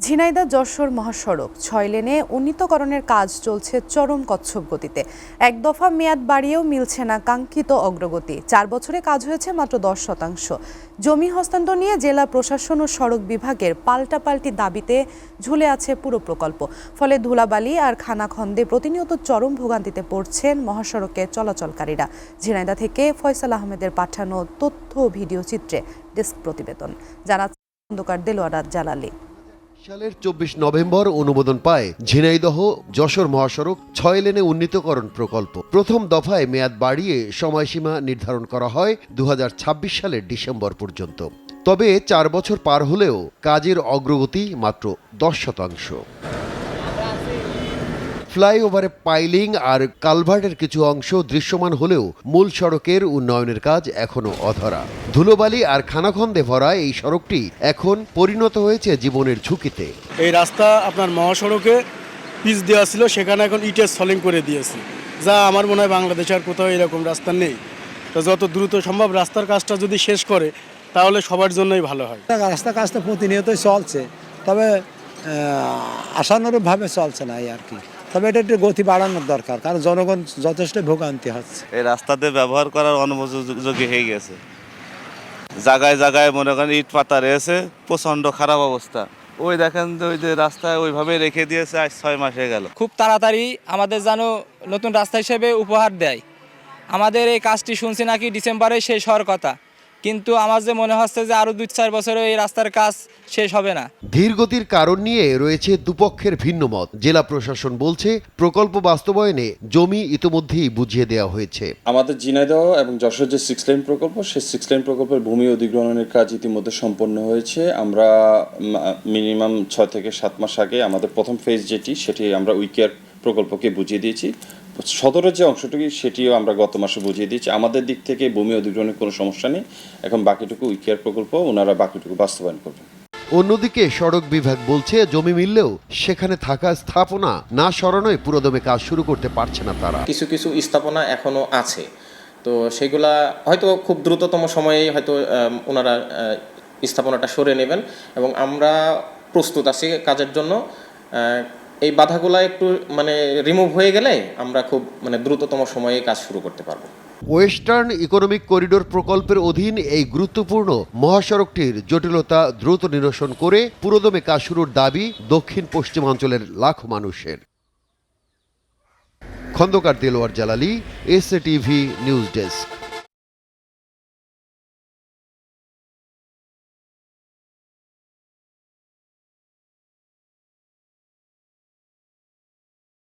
ঝিনাইদহ যশোর মহাসড়ক ৬ লেনে উন্নীতকরণের কাজ চলছে চরম কচ্ছপ গতিতে। এক দফা মেয়াদ বাড়িয়েও মিলছে না কাঙ্ক্ষিত অগ্রগতি। ৪ বছরে কাজ হয়েছে মাত্র ১০%। জমি হস্তান্তর নিয়ে জেলা প্রশাসন ও সড়ক বিভাগের পাল্টাপাল্টি দাবিতে ঝুলে আছে পুরো প্রকল্প। ফলে ধুলাবালি আর খানাখন্দে প্রতিনিয়ত চরম ভোগান্তিতে পড়ছেন মহাসড়কে চলাচলকারীরা। ঝিনাইদহ থেকে ফয়সাল আহমেদের পাঠানো তথ্য ও ভিডিও চিত্রে ডেস্ক প্রতিবেদন জানাচ্ছেন খন্দকার দেলোয়ার জালালী। সালের ২৪ নভেম্বর অনুমোদন পায় ঝিনাইদহ যশোর মহাসড়ক ৬ লেনে উন্নীতকরণ প্রকল্প। প্রথম দফায় মেয়াদ বাড়িয়ে সময়সীমা নির্ধারণ করা হয় ২০২৬ সালের ডিসেম্বর পর্যন্ত। তবে ৪ বছর পার হলেও কাজের অগ্রগতি মাত্র ১০%। ফ্লাইওভারে পাইলিং আর কালভার্টের কিছু অংশ দৃশ্যমান হলেও মূল সড়কের উন্নয়নের কাজ এখনো অধরা। ধুলোবালি আর খানাখন্দে ভরা এই সড়কটি এখন পরিণত হয়েছে জীবনের ঝুঁকিতে। এই রাস্তা আপনার মহাসড়কে পিচ দেওয়া ছিল, সেখানে এখন ইটের সলিং করে দিয়েছে, যা আমার মনে হয় বাংলাদেশে আর কোথাও এরকম রাস্তা নেই। তো যত দ্রুত সম্ভব রাস্তার কাজটা যদি শেষ করে তাহলে সবার জন্যই ভালো হয়। রাস্তার কাজটা প্রতিনিয়তই চলছে, তবে আশানুরূপভাবে চলছে না আর কি। তবে এটা একটু গতি বাড়ানোর দরকার, কারণ জনগণ যথেষ্ট ভোগান্তি হচ্ছে। এই রাস্তাতে ব্যবহার করার অনুপযোগী হয়ে গেছে। জায়গায় জায়গায় মনে করেন ইট পাতা রয়েছে, প্রচণ্ড খারাপ অবস্থা। ওই দেখেন ওই যে রাস্তায় ওইভাবে রেখে দিয়েছে, আজ ৬ মাস হয়ে গেল। খুব তাড়াতাড়ি আমাদের যেন নতুন রাস্তা হিসেবে উপহার দেয়। আমাদের এই কাজটি শুনছি নাকি ডিসেম্বরে শেষ হওয়ার কথা, কিন্তু আমার যে মনে হচ্ছে যে আরো ২-৪ বছরে এই রাস্তার কাজ শেষ হবে না। ধীরগতির কারণ নিয়ে রয়েছে দুপক্ষের ভিন্ন মত। জেলা প্রশাসন বলছে প্রকল্প বাস্তবায়নে জমি ইতোমধ্যেই বুঝিয়ে দেওয়া হয়েছে। আমাদের ঝিনাইদহ এবং যশোর যে 6 লেন প্রকল্প, সেই 6 লেন প্রকল্পের ভূমি অধিগ্রহণের কাজ ইতিমধ্যে সম্পন্ন হয়েছে। আমরা মিনিমাম ৬ থেকে ৭ মাস আগে আমাদের প্রথম ফেজ সেটি আমরা উইকেয়ার প্রকল্পকে বুঝিয়ে দিয়েছি। সদরের যে অংশটুকু সেটিও আমরা গত মাসে বুঝিয়ে দিয়েছি। আমাদের দিক থেকে ভূমি অধিগ্রহণের কোনো সমস্যা নেই। এখন বাকিটুকু উইকেয়ার প্রকল্প, ওনারা বাকিটুকু বাস্তবায়ন করবেন। অন্যদিকে সড়ক বিভাগ বলছে জমি মিললেও সেখানে থাকা স্থাপনা না সরানোয় পুরোদমে কাজ শুরু করতে পারছে না তারা। কিছু কিছু স্থাপনা এখনো আছে, তো সেগুলা হয়তো খুব দ্রুততম সময়ে হয়তো ওনারা স্থাপনাটা সরে নেবেন এবং আমরা প্রস্তুত আছি কাজের জন্য। এই বাধাগুলা একটু রিমুভ হয়ে গেলে আমরা খুব দ্রুততম সময়ে কাজ শুরু করতে পারবো। ওয়েস্টার্ন ইকোনমিক করিডোর প্রকল্পের অধীন এই গুরুত্বপূর্ণ মহাসড়কটির জটিলতা দ্রুত নিরসন করে পুরোদমে কাজ শুরুর দাবি দক্ষিণ পশ্চিমাঞ্চলের লাখো মানুষের। খন্দকার দেলোয়ার জালালী, এসএ টিভি নিউজ ডেস্ক।